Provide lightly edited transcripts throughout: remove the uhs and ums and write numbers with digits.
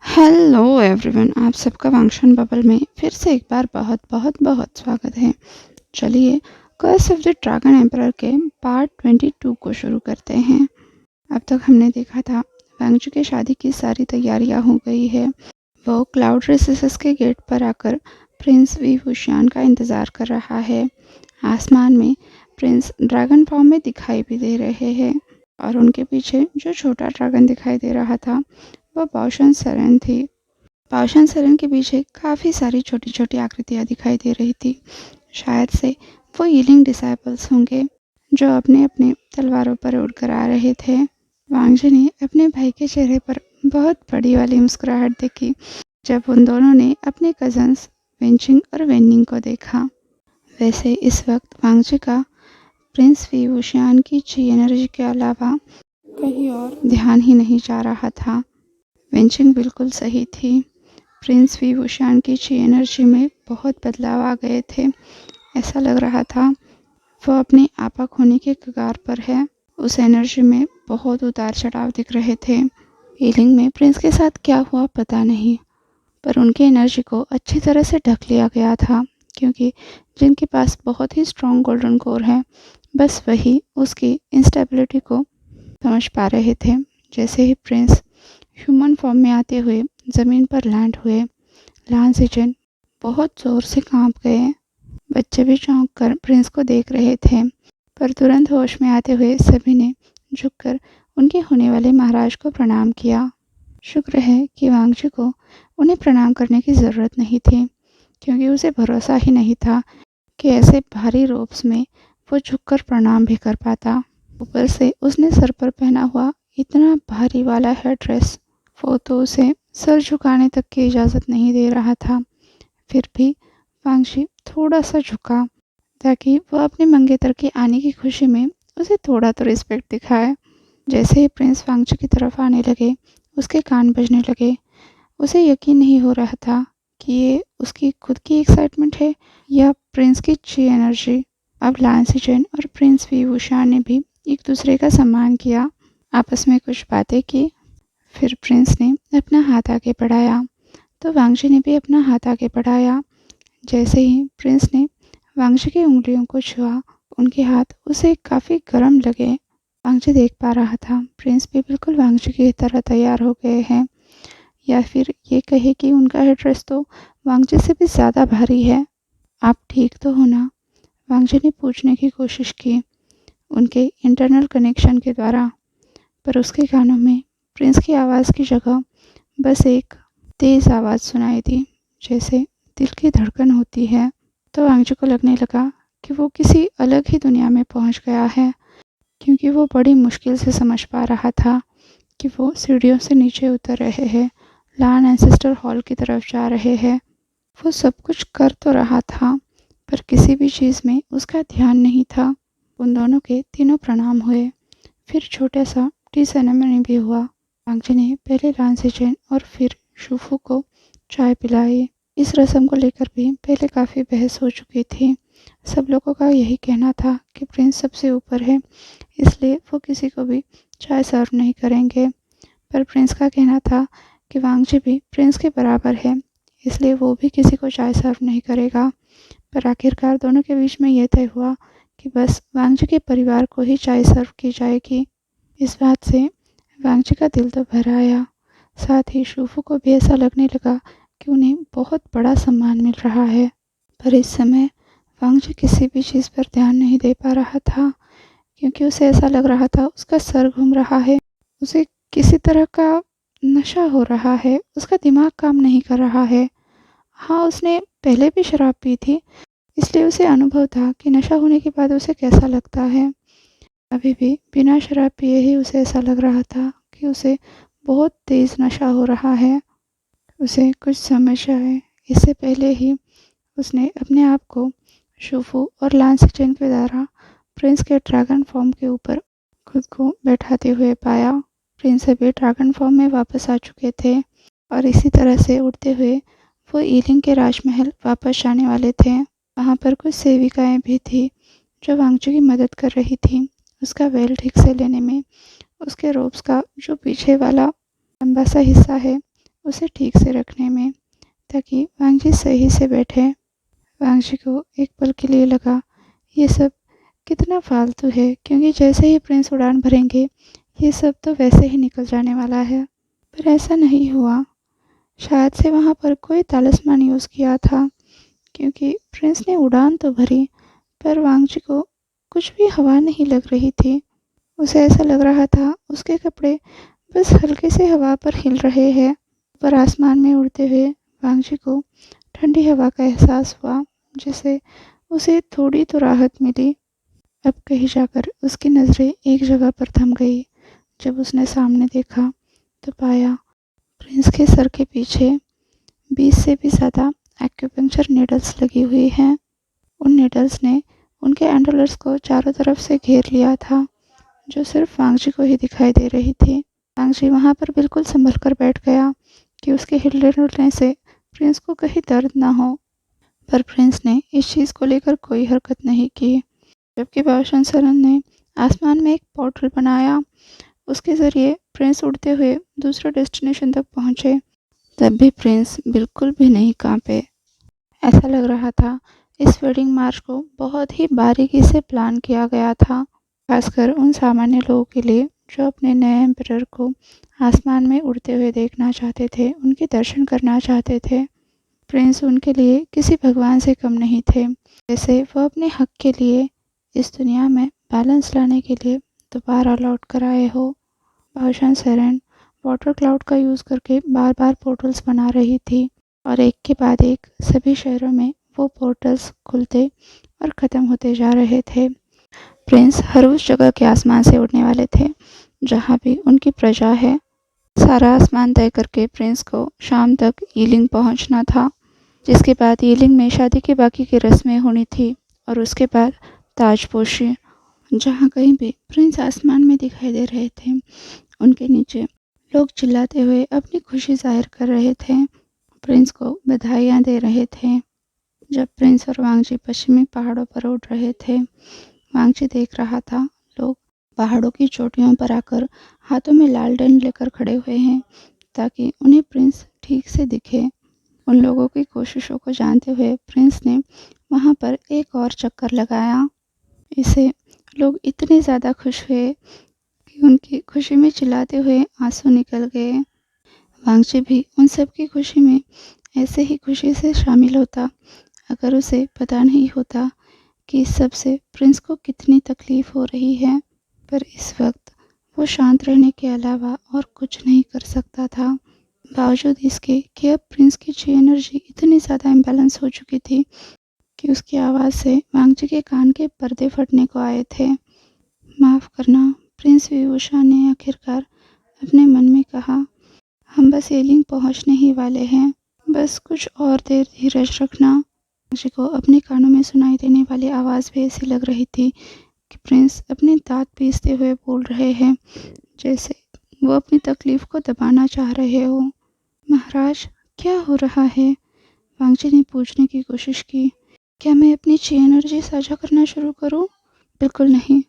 Hello everyone, आप सबका function bubble में फिर से एक बार बहुत बहुत बहुत स्वागत है। चलिए Curse of the Dragon Emperor के पार्ट 22 को शुरू करते हैं। अब तक हमने देखा था वांगचू की शादी की सारी तैयारियां हो गई है। वो क्लाउड रेसिस के गेट पर आकर प्रिंस वी वुशियान का इंतज़ार कर रहा है। आसमान में प्रिंस ड्रैगन फॉर्म में दिखाई भी दे रहे हैं और उनके पीछे जो छोटा ड्रैगन दिखाई दे रहा था वह बाओशन सेरेन थी। बाओशन सेरेन के पीछे काफ़ी सारी छोटी छोटी आकृतियाँ दिखाई दे रही थी। शायद से वो यीलिंग डिसाइपल्स होंगे जो अपने अपने तलवारों पर उड़कर आ रहे थे। वांगजी ने अपने भाई के चेहरे पर बहुत बड़ी वाली मुस्कुराहट देखी जब उन दोनों ने अपने कजन्स वेंचिंग और वेनिंग को देखा। वैसे इस वक्त वांगजी का प्रिंस वी वुशियान की ची एनर्जी के अलावा कहीं और ध्यान ही नहीं जा रहा था। वेंचिंग बिल्कुल सही थी। प्रिंस वी वुशियान की ची एनर्जी में बहुत बदलाव आ गए थे। ऐसा लग रहा था वो अपने आपा खोने के कगार पर है। उस एनर्जी में बहुत उतार चढ़ाव दिख रहे थे। हीलिंग में प्रिंस के साथ क्या हुआ पता नहीं, पर उनकी एनर्जी को अच्छी तरह से ढक लिया गया था क्योंकि जिनके पास बहुत ही स्ट्रॉन्ग गोल्डन कोर है बस वही उसकी इंस्टेबिलिटी को समझ पा रहे थे। जैसे ही प्रिंस ह्यूमन फॉर्म में आते हुए ज़मीन पर लैंड हुए, लान सिजन बहुत ज़ोर से कांप गए। बच्चे भी चौंक कर प्रिंस को देख रहे थे, पर तुरंत होश में आते हुए सभी ने झुककर उनके होने वाले महाराज को प्रणाम किया। शुक्र है कि वांगजी को उन्हें प्रणाम करने की ज़रूरत नहीं थी क्योंकि उसे भरोसा ही नहीं था कि ऐसे भारी रोब्स में वो झुककर प्रणाम भी कर पाता। ऊपर से उसने सर पर पहना हुआ इतना भारी वाला हेड ड्रेस, वो तो उसे सर झुकाने तक की इजाज़त नहीं दे रहा था। फिर भी वांगजी थोड़ा सा झुका ताकि वह अपने मंगेतर के आने की खुशी में उसे थोड़ा तो रिस्पेक्ट दिखाए। जैसे ही प्रिंस वांगजी की तरफ आने लगे उसके कान बजने लगे। उसे यकीन नहीं हो रहा था कि ये उसकी खुद की एक्साइटमेंट है या प्रिंस की ची एनर्जी। अब लान सिजन और प्रिंस वी वुशियान ने भी एक दूसरे का सम्मान किया, आपस में कुछ बातें की। फिर प्रिंस ने अपना हाथ आगे बढ़ाया तो वांगजी ने भी अपना हाथ आगे बढ़ाया। जैसे ही प्रिंस ने वांगजी की उंगलियों को छुआ, उनके हाथ उसे काफ़ी गर्म लगे। वांगजी देख पा रहा था प्रिंस भी बिल्कुल वांगजी की तरह तैयार हो गए हैं, या फिर ये कहे कि उनका हेड ड्रेस तो वांगजी से भी ज़्यादा भारी है। आप ठीक तो हो ना? वांगजी ने पूछने की कोशिश की उनके इंटरनल कनेक्शन के द्वारा, पर उसके कानों में प्रिंस की आवाज़ की जगह बस एक तेज़ आवाज़ सुनाई दी, जैसे दिल की धड़कन होती है। तो वांगजी को लगने लगा कि वो किसी अलग ही दुनिया में पहुंच गया है, क्योंकि वो बड़ी मुश्किल से समझ पा रहा था कि वो सीढ़ियों से नीचे उतर रहे हैं, लान एंसेस्टर हॉल की तरफ जा रहे हैं। वो सब कुछ कर तो रहा था पर किसी भी चीज़ में उसका ध्यान नहीं था। उन दोनों के तीनों प्रणाम हुए, फिर छोटा सा टी सेरेमनी भी हुआ। वांगजी ने पहले लान सिजन और फिर शूफू को चाय पिलाई। इस रस्म को लेकर भी पहले काफ़ी बहस हो चुकी थी। सब लोगों का यही कहना था कि प्रिंस सबसे ऊपर है, इसलिए वो किसी को भी चाय सर्व नहीं करेंगे। पर प्रिंस का कहना था कि वांगजी भी प्रिंस के बराबर है, इसलिए वो भी किसी को चाय सर्व नहीं करेगा। पर आखिरकार दोनों के बीच में यह तय हुआ कि बस वांगजी के परिवार को ही चाय सर्व की जाएगी। इस बात से वांगजी का दिल तो भर आया, साथ ही शूफू को भी ऐसा लगने लगा कि उन्हें बहुत बड़ा सम्मान मिल रहा है। पर इस समय वांगजी किसी भी चीज़ पर ध्यान नहीं दे पा रहा था क्योंकि उसे ऐसा लग रहा था उसका सर घूम रहा है, उसे किसी तरह का नशा हो रहा है, उसका दिमाग काम नहीं कर रहा है। हाँ, उसने पहले भी शराब पी थी, इसलिए उसे अनुभव था कि नशा होने के बाद उसे कैसा लगता है। अभी भी बिना शराब पिए ही उसे ऐसा लग रहा था कि उसे बहुत तेज़ नशा हो रहा है। उसे कुछ समझ आए इससे पहले ही उसने अपने आप को शूफू और लान सिजन के द्वारा प्रिंस के ड्रैगन फॉर्म के ऊपर खुद को बैठाते हुए पाया। प्रिंस अभी ड्रैगन फॉर्म में वापस आ चुके थे और इसी तरह से उड़ते हुए वो ईलिंग के राजमहल वापस जाने वाले थे। वहाँ पर कुछ सेविकाएं भी थी जो वांगजी की मदद कर रही थी उसका वेल ठीक से लेने में। उसके रोब्स का जो पीछे वाला लंबा सा हिस्सा है उसे ठीक से रखने में, ताकि वांगजी सही से बैठे। वांगजी को एक पल के लिए लगा ये सब कितना फालतू है, क्योंकि जैसे ही प्रिंस उड़ान भरेंगे ये सब तो वैसे ही निकल जाने वाला है। पर ऐसा नहीं हुआ। शायद से वहाँ पर कोई तालिस्मान यूज़ किया था, क्योंकि प्रिंस ने उड़ान तो भरी पर वांगजी को कुछ भी हवा नहीं लग रही थी। उसे ऐसा लग रहा था उसके कपड़े बस हल्के से हवा पर हिल रहे हैं। पर आसमान में उड़ते हुए वांगजी को ठंडी हवा का एहसास हुआ, जिससे उसे थोड़ी तो राहत मिली। अब कहीं जाकर उसकी नज़रें एक जगह पर थम गई। जब उसने सामने देखा तो पाया प्रिंस के सर के पीछे 20 से भी ज़्यादा एक्यूपंक्चर नीडल्स लगी हुई हैं। उन नीडल्स ने उनके एंडोलर्स को चारों तरफ से घेर लिया था, जो सिर्फ वांगजी को ही दिखाई दे रही थी। वांगजी वहाँ पर बिल्कुल संभल कर बैठ गया कि उसके हिलने डुलने से प्रिंस को कहीं दर्द ना हो। पर प्रिंस ने इस चीज़ को लेकर कोई हरकत नहीं की। जबकि बाओशन सरन ने आसमान में एक पोर्टल बनाया, उसके ज़रिए प्रिंस उड़ते हुए दूसरे डेस्टिनेशन तक पहुँचे। तब भी प्रिंस बिल्कुल भी नहीं कांपे। ऐसा लग रहा था इस वेडिंग मार्च को बहुत ही बारीकी से प्लान किया गया था, खासकर उन सामान्य लोगों के लिए जो अपने नए एम्परर को आसमान में उड़ते हुए देखना चाहते थे, उनके दर्शन करना चाहते थे। प्रिंस उनके लिए किसी भगवान से कम नहीं थे, जैसे वो अपने हक के लिए इस दुनिया में बैलेंस लाने के लिए दोबारा लौट कर आए हो। बाओशन सरन वाटर क्लाउड का यूज़ करके बार बार पोर्टल्स बना रही थी, और एक के बाद एक सभी शहरों में वो पोर्टल्स खुलते और ख़त्म होते जा रहे थे। प्रिंस हर उस जगह के आसमान से उड़ने वाले थे जहाँ भी उनकी प्रजा है। सारा आसमान तय करके प्रिंस को शाम तक यीलिंग पहुँचना था, जिसके बाद यीलिंग में शादी की बाकी की रस्में होनी थी, और उसके बाद ताजपोशी। जहाँ कहीं भी प्रिंस आसमान में दिखाई दे रहे थे, उनके नीचे लोग चिल्लाते हुए अपनी खुशी जाहिर कर रहे थे, प्रिंस को बधाइयाँ दे रहे थे। जब प्रिंस और वांगजी पश्चिमी पहाड़ों पर उड़ रहे थे, वांगजी देख रहा था लोग पहाड़ों की चोटियों पर आकर हाथों में लालटेन लेकर खड़े हुए हैं, ताकि उन्हें प्रिंस ठीक से दिखे। उन लोगों की कोशिशों को जानते हुए प्रिंस ने वहाँ पर एक और चक्कर लगाया। इससे लोग इतने ज़्यादा खुश हुए कि उनकी खुशी में चिल्लाते हुए आंसू निकल गए। वांगजी भी उन सब की खुशी में ऐसे ही खुशी से शामिल होता, अगर उसे पता नहीं होता कि इस सब से प्रिंस को कितनी तकलीफ हो रही है। पर इस वक्त वो शांत रहने के अलावा और कुछ नहीं कर सकता था, बावजूद इसके कि अब प्रिंस की ची एनर्जी इतनी ज़्यादा इम्बैलेंस हो चुकी थी कि उसकी आवाज़ से वांगजी के कान के पर्दे फटने को आए थे। माफ़ करना, प्रिंस विभूषा ने आखिरकार अपने मन में कहा, हम बस यीलिंग पहुंचने ही वाले हैं, बस कुछ और देर धीरज रखना। वांगजी को अपने कानों में सुनाई देने वाली आवाज़ भी ऐसी लग रही थी कि प्रिंस अपने दांत पीसते हुए बोल रहे हैं, जैसे वो अपनी तकलीफ को दबाना चाह रहे हो। महाराज, क्या हो रहा है? वांगजी ने पूछने की कोशिश की। क्या मैं अपनी ची एनर्जी साझा करना शुरू करूं? बिल्कुल नहीं,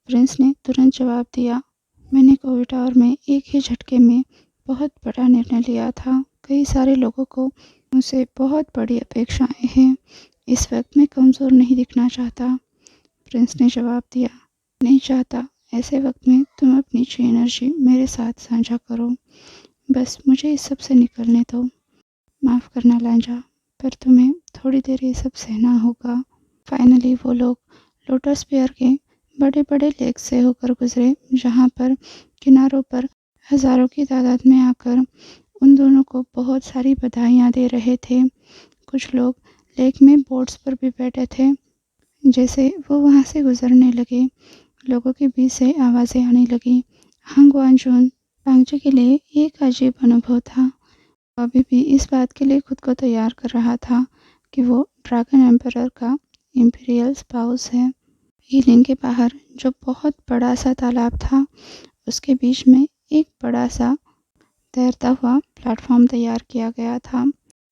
प्रिंस ने तुरंत जवाब दिया। मैंने कोविड टावर में एक ही झटके में बहुत बड़ा निर्णय लिया था। कई सारे लोगों को मुझसे बहुत बड़ी अपेक्षाएं हैं। इस वक्त मैं कमज़ोर नहीं दिखना चाहता। प्रिंस ने जवाब दिया, नहीं चाहता ऐसे वक्त में तुम अपनी ची एनर्जी मेरे साथ साझा करो। बस मुझे इस सब से निकलने दो। माफ़ करना लांजा, पर तुम्हें थोड़ी देर ये सब सहना होगा। फाइनली वो लोग लोटस पेयर के बड़े बड़े लेक से होकर गुजरे, जहाँ पर किनारों पर हज़ारों की तादाद में आकर उन दोनों को बहुत सारी बधाइयाँ दे रहे थे। कुछ लोग लेक में बोट्स पर भी बैठे थे। जैसे वो वहाँ से गुजरने लगे, लोगों के बीच से आवाज़ें आने लगी। हांग वांजून वांगजी के लिए एक अजीब अनुभव था। अभी भी इस बात के लिए खुद को तैयार कर रहा था कि वो ड्रैगन एम्परर का इम्पीरियल स्पाउस है। यीलिंग के बाहर जो बहुत बड़ा सा तालाब था, उसके बीच में एक बड़ा सा तैरता हुआ प्लेटफॉर्म तैयार किया गया था।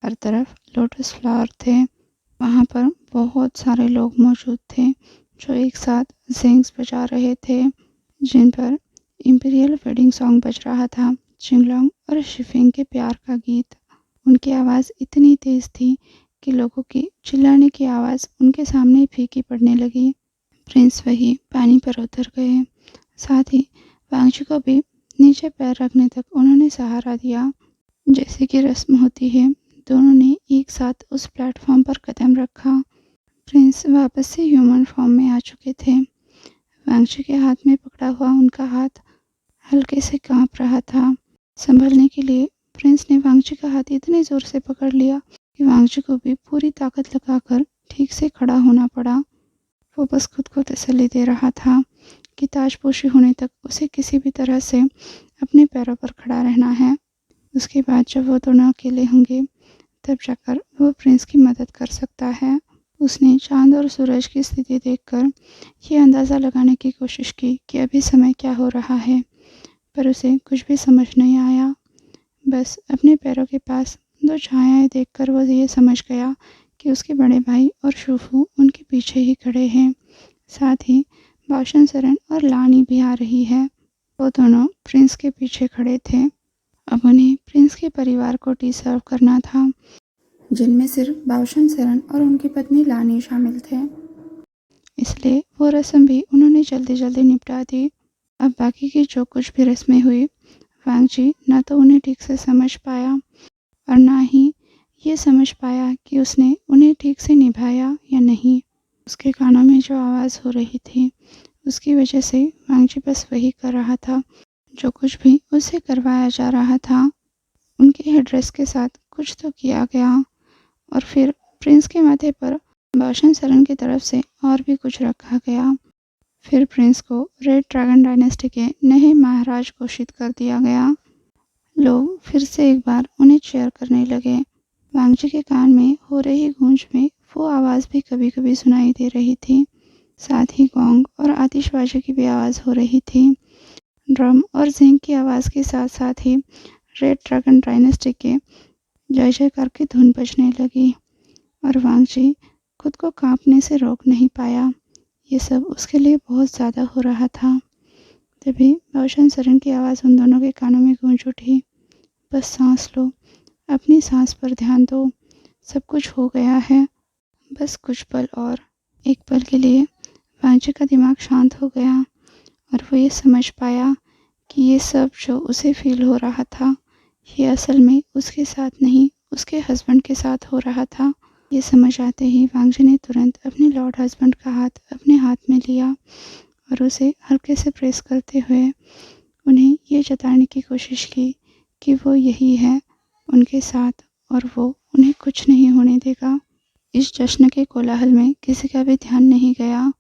हर तरफ लोटस फ्लावर थे। वहाँ पर बहुत सारे लोग मौजूद थे जो एक साथ जिंग्स बजा रहे थे, जिन पर इम्पीरियल वेडिंग सॉन्ग बज रहा था, चिंगलोंग और शिफिंग के प्यार का गीत। उनकी आवाज़ इतनी तेज़ थी कि लोगों की चिल्लाने की आवाज़ उनके सामने फीकी पड़ने लगी। प्रिंस वही पानी पर उतर गए। साथ ही वांगची को भी नीचे पैर रखने तक उन्होंने सहारा दिया। जैसे कि रस्म होती है, दोनों ने एक साथ उस प्लेटफॉर्म पर कदम रखा। प्रिंस वापस से ह्यूमन फॉर्म में आ चुके थे। वांगची के हाथ में पकड़ा हुआ उनका हाथ हल्के से कांप रहा था। संभलने के लिए प्रिंस ने वांगची का हाथ इतने जोर से पकड़ लिया कि वांगची को भी पूरी ताकत लगाकर ठीक से खड़ा होना पड़ा। वो बस खुद को तसल्ली दे रहा था कि ताजपोशी होने तक उसे किसी भी तरह से अपने पैरों पर खड़ा रहना है। उसके बाद जब वो दोनों अकेले होंगे, तब जाकर वो प्रिंस की मदद कर सकता है। उसने चांद और सूरज की स्थिति देखकर ये अंदाज़ा लगाने की कोशिश की कि अभी समय क्या हो रहा है, पर उसे कुछ भी समझ नहीं आया। बस अपने पैरों के पास दो छायाएं देखकर वो ये समझ गया कि उसके बड़े भाई और शूफू उनके पीछे ही खड़े हैं। साथ ही बाशन सरन और लानी भी आ रही है। वो दोनों प्रिंस के पीछे खड़े थे। अब उन्हें प्रिंस के परिवार को टी सर्व करना था, जिनमें सिर्फ बाशन सरन और उनकी पत्नी लानी शामिल थे। इसलिए वो रस्म भी उन्होंने जल्दी जल्दी निपटा दी। अब बाकी की जो कुछ भी रस्में हुई, वांगची न तो उन्हें ठीक से समझ पाया और ना ही ये समझ पाया कि उसने उन्हें ठीक से निभाया या नहीं। उसके कानों में जो आवाज़ हो रही थी, उसकी वजह से वांगची बस वही कर रहा था जो कुछ भी उससे करवाया जा रहा था। उनके हेड्रेस के साथ कुछ तो किया गया और फिर प्रिंस के माथे पर बाशन सरन की तरफ से और भी कुछ रखा गया। फिर प्रिंस को रेड ड्रैगन डायनेस्टी के नए महाराज घोषित कर दिया गया। लोग फिर से एक बार उन्हें चेयर करने लगे। वांगची के कान में हो रही गूंज में वो आवाज़ भी कभी कभी सुनाई दे रही थी। साथ ही गोंग और आतिशबाजी की भी आवाज़ हो रही थी। ड्रम और जिंग की आवाज़ के साथ साथ ही रेड ड्रैगन डायनेस्टी के जय जयकार की धुन बजने लगी और वांगची खुद को कांपने से रोक नहीं पाया। ये सब उसके लिए बहुत ज़्यादा हो रहा था। तभी बाशन सरन की आवाज़ उन दोनों के कानों में गूंज उठी। बस सांस लो, अपनी सांस पर ध्यान दो, सब कुछ हो गया है, बस कुछ पल और। एक पल के लिए वांगची का दिमाग शांत हो गया और वो ये समझ पाया कि ये सब जो उसे फील हो रहा था, ये असल में उसके साथ नहीं, उसके हस्बैंड के साथ हो रहा था। ये समझ आते ही वांगची ने तुरंत अपने लॉर्ड हस्बैंड का हाथ अपने हाथ में लिया और उसे हल्के से प्रेस करते हुए उन्हें ये जताने की कोशिश की कि वो यही है उनके साथ और वो उन्हें कुछ नहीं होने देगा। इस जश्न के कोलाहल में किसी का भी ध्यान नहीं गया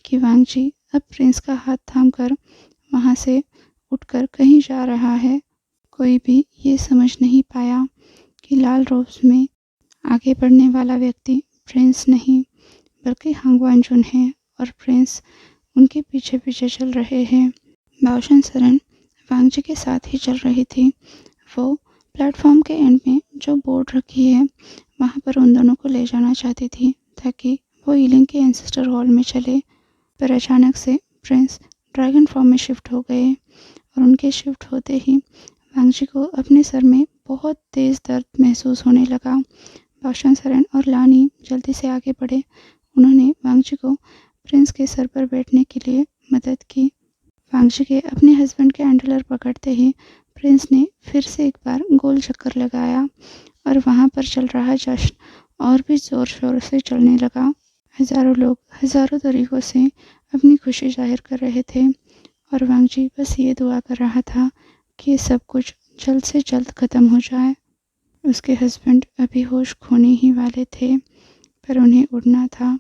कि वांगची अब प्रिंस का हाथ थामकर वहाँ से उठकर कहीं जा रहा है। कोई भी ये समझ नहीं पाया कि लाल रोब्स में आगे बढ़ने वाला व्यक्ति प्रिंस नहीं बल्कि हांग वांजुन है और प्रिंस उनके पीछे पीछे चल रहे हैं। बाशन सरन वांगची के साथ ही चल रही थी। वो प्लेटफॉर्म के एंड में जो बोर्ड रखी है, वहाँ पर उन दोनों को ले जाना चाहती थी ताकि वो ईलिंग के एंसेस्टर हॉल में चले। पर अचानक से प्रिंस ड्रैगन फॉर्म में शिफ्ट हो गए और उनके शिफ्ट होते ही वांगची को अपने सर में बहुत तेज़ दर्द महसूस होने लगा। बाशन सरन और लानी जल्दी से आगे बढ़े। उन्होंने वांगची को प्रिंस के सर पर बैठने के लिए मदद की। वांगची के अपने हस्बैंड के हैंडलर पकड़ते ही प्रिंस ने फिर से एक बार गोल चक्कर लगाया और वहाँ पर चल रहा जश्न और भी ज़ोर शोर से चलने लगा। हज़ारों लोग हज़ारों तरीक़ों से अपनी खुशी जाहिर कर रहे थे और वांगची बस ये दुआ कर रहा था कि ये सब कुछ जल्द से जल्द ख़त्म हो जाए। उसके हस्बैंड अभी होश खोने ही वाले थे, पर उन्हें उड़ना था।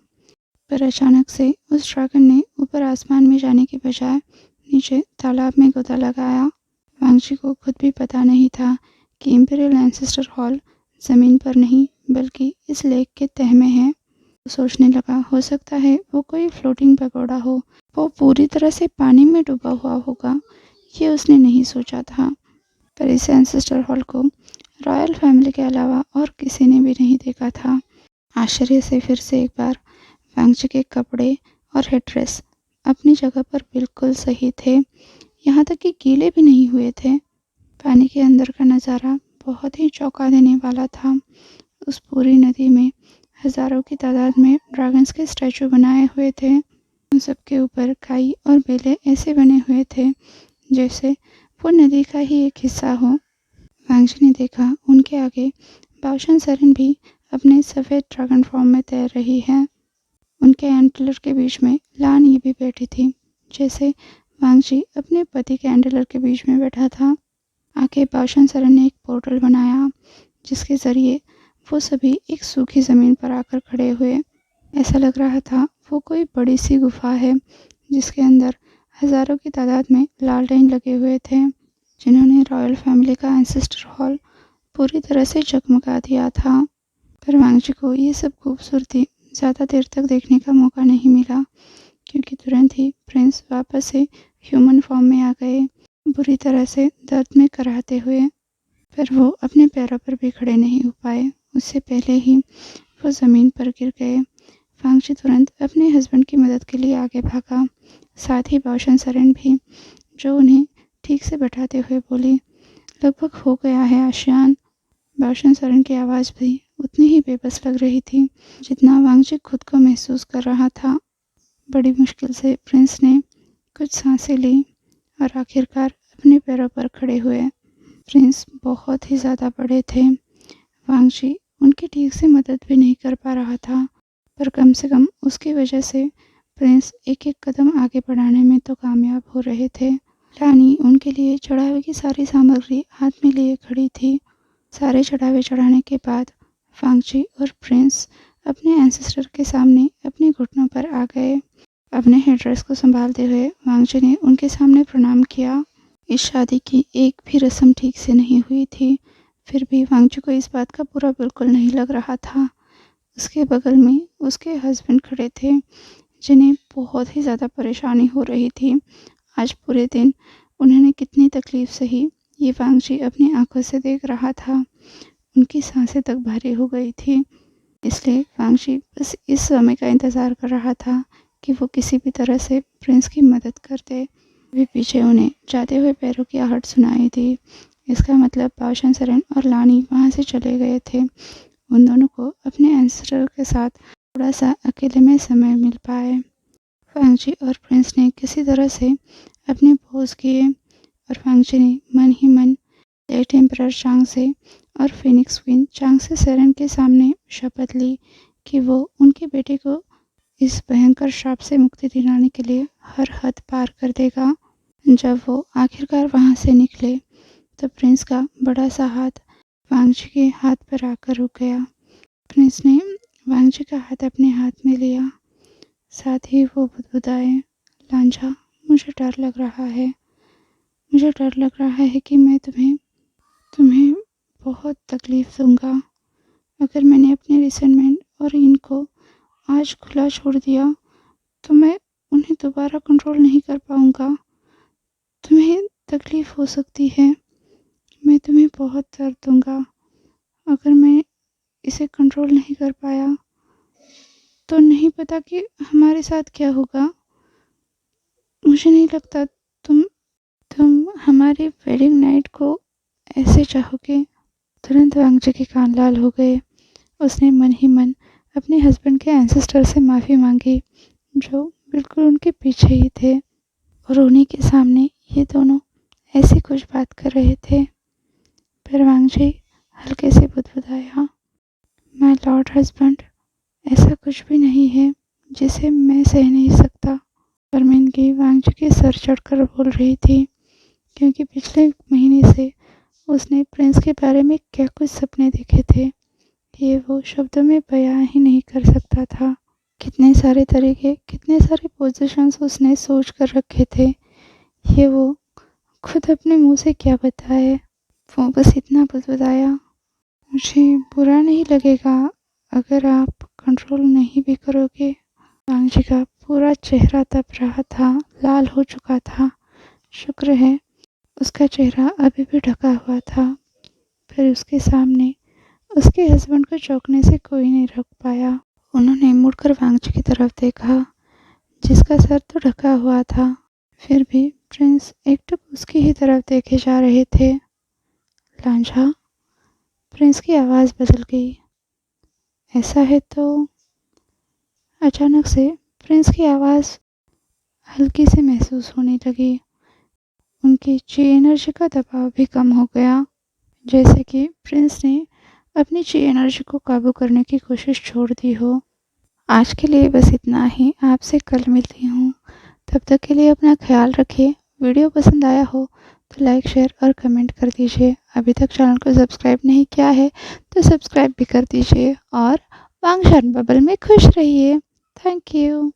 पर अचानक से उस ड्रैगन ने ऊपर आसमान में जाने के बजाय नीचे तालाब में गोता लगाया। वांगची को खुद भी पता नहीं था कि इंपीरियल एंसेस्टर हॉल ज़मीन पर नहीं बल्कि इस लेक के तह में है। वो सोचने लगा, हो सकता है वो कोई फ्लोटिंग पगोड़ा हो, वो पूरी तरह से पानी में डूबा हुआ होगा। ये उसने नहीं सोचा था। पर इस एंसेस्टर हॉल को रॉयल फैमिली के अलावा और किसी ने भी नहीं देखा था। आश्चर्य से फिर से एक बार वांगची के कपड़े और हेड्रेस अपनी जगह पर बिल्कुल सही थे, यहाँ तक कि गीले भी नहीं हुए थे। पानी के अंदर का नज़ारा बहुत ही चौंका देने वाला था। उस पूरी नदी में हज़ारों की तादाद में ड्रैगन्स के स्टैचू बनाए हुए थे। उन सबके ऊपर काई और बेले ऐसे बने हुए थे जैसे वो नदी का ही एक हिस्सा हो। वांगजी ने देखा उनके आगे बाओशन सरेन भी अपने सफ़ेद ड्रैगन फॉर्म में तैर रही है। उनके एंटलर के बीच में लान ये भी बैठी थी, जैसे वांगजी अपने पति के एंटलर के बीच में बैठा था। आगे बाओशन सरेन ने एक पोर्टल बनाया जिसके ज़रिए वो सभी एक सूखी ज़मीन पर आकर खड़े हुए। ऐसा लग रहा था वो कोई बड़ी सी गुफा है जिसके अंदर हज़ारों की तादाद में लालटेन लगे हुए थे, जिन्होंने रॉयल फैमिली का एंसेस्टर हॉल पूरी तरह से जगमगा दिया था। पर वांगजी को ये सब खूबसूरती ज़्यादा देर तक देखने का मौका नहीं मिला, क्योंकि तुरंत ही प्रिंस वापस से ह्यूमन फॉर्म में आ गए, बुरी तरह से दर्द में कराहते हुए। पर वो अपने पैरों पर भी खड़े नहीं हो पाए, उससे पहले ही वो ज़मीन पर गिर गए। वांगजी तुरंत अपने हस्बैंड की मदद के लिए आगे भागा, साथ ही बाओशन सरेन भी, जो उन्हें ठीक से बैठाते हुए बोली, लगभग हो गया है आशियान। बाओशन सरेन की आवाज़ भी उतनी ही बेबस लग रही थी जितना वांगजी खुद को महसूस कर रहा था। बड़ी मुश्किल से प्रिंस ने कुछ सांसें ली और आखिरकार अपने पैरों पर खड़े हुए। प्रिंस बहुत ही ज़्यादा बड़े थे। वांगजी उनकी ठीक से मदद भी नहीं कर पा रहा था, पर कम से कम उसकी वजह से प्रिंस एक एक कदम आगे बढ़ाने में तो कामयाब हो रहे थे। रानी उनके लिए चढ़ावे की सारी सामग्री हाथ में लिए खड़ी थी। सारे चढ़ावे चढ़ाने के बाद वांगजी और प्रिंस अपने एंसेस्टर के सामने अपने घुटनों पर आ गए। अपने हेड्रेस को संभालते हुए वांगजी ने उनके सामने प्रणाम किया। इस शादी की एक भी रस्म ठीक से नहीं हुई थी, फिर भी वांगजी को इस बात का बुरा बिल्कुल नहीं लग रहा था। उसके बगल में उसके हस्बैंड खड़े थे, जिन्हें बहुत ही ज़्यादा परेशानी हो रही थी। आज पूरे दिन उन्होंने कितनी तकलीफ सही, ये वांगजी अपनी आंखों से देख रहा था। उनकी सांसें तक भारी हो गई थी, इसलिए वांगजी बस इस समय का इंतज़ार कर रहा था कि वो किसी भी तरह से प्रिंस की मदद कर दे। अभी पीछे उन्हें जाते हुए पैरों की आहट सुनाई दी। इसका मतलब बाओशन सरेन और लानी वहाँ से चले गए थे। उन दोनों को अपने एंसेस्टर के साथ थोड़ा सा अकेले में समय मिल पाए। वांगजी और प्रिंस ने किसी तरह से अपने पोज किए और वांगजी ने मन ही मन लेट एम्परर चांगसे और फिनिक्स क्वीन चांगसे सरेन के सामने शपथ ली कि वो उनके बेटे को इस भयंकर श्राप से मुक्ति दिलाने के लिए हर हद पार कर देगा। जब वो आखिरकार वहाँ से निकले तो प्रिंस का बड़ा सा हाथ वांगजी के हाथ पर आकर रुक गया। प्रिंस ने वांगजी का हाथ अपने हाथ में लिया, साथ ही वो बुदबुदाए, लांझा, मुझे डर लग रहा है। मुझे डर लग रहा है कि मैं तुम्हें बहुत तकलीफ दूंगा। अगर मैंने अपने रिसेंटमेंट और इनको आज खुला छोड़ दिया तो मैं उन्हें दोबारा कंट्रोल नहीं कर पाऊंगा। तुम्हें तकलीफ हो सकती है, मैं तुम्हें बहुत दर्द दूंगा। अगर मैं इसे कंट्रोल नहीं कर पाया तो नहीं पता कि हमारे साथ क्या होगा। मुझे नहीं लगता तुम हमारी वेडिंग नाइट को ऐसे चाहोगे। तुरंत वांगजी के कान लाल हो गए। उसने मन ही मन अपने हस्बैंड के एंसेस्टर से माफ़ी मांगी, जो बिल्कुल उनके पीछे ही थे, और उन्हीं के सामने ये दोनों ऐसी कुछ बात कर रहे थे। फिर वांगजी हल्के से बुदबुदाया, माय लॉर्ड हस्बैंड, ऐसा कुछ भी नहीं है जिसे मैं सह नहीं सकता। शर्मिंदगी वांगजी के सर चढ़कर बोल रही थी, क्योंकि पिछले महीने से उसने प्रिंस के बारे में क्या कुछ सपने देखे थे, ये वो शब्दों में बयां ही नहीं कर सकता था। कितने सारे तरीके, कितने सारे पोजीशंस उसने सोच कर रखे थे, ये वो खुद अपने मुंह से क्या बताए। वो बस इतना बुदबुदाया, मुझे बुरा नहीं लगेगा अगर आप कंट्रोल नहीं भी करोगे। वांगजी का पूरा चेहरा तप रहा था, लाल हो चुका था। शुक्र है उसका चेहरा अभी भी ढका हुआ था। फिर उसके सामने उसके हस्बैंड को चौंकने से कोई नहीं रोक पाया। उन्होंने मुड़कर वांगजी की तरफ देखा, जिसका सर तो ढका हुआ था, फिर भी प्रिंस एकटक उसकी ही तरफ देखे जा रहे थे। लांझा, प्रिंस की आवाज़ बदल गई। ऐसा है तो अचानक से प्रिंस की आवाज़ हल्की सी महसूस होने लगी। उनकी ची एनर्जी का दबाव भी कम हो गया, जैसे कि प्रिंस ने अपनी ची एनर्जी को काबू करने की कोशिश छोड़ दी हो। आज के लिए बस इतना ही। आपसे कल मिलती हूँ। तब तक के लिए अपना ख्याल रखिए। वीडियो पसंद आया हो तो लाइक, शेयर और कमेंट कर दीजिए। अभी तक चैनल को सब्सक्राइब नहीं किया है तो सब्सक्राइब भी कर दीजिए और वांगशान बबल में खुश रहिए। Thank you.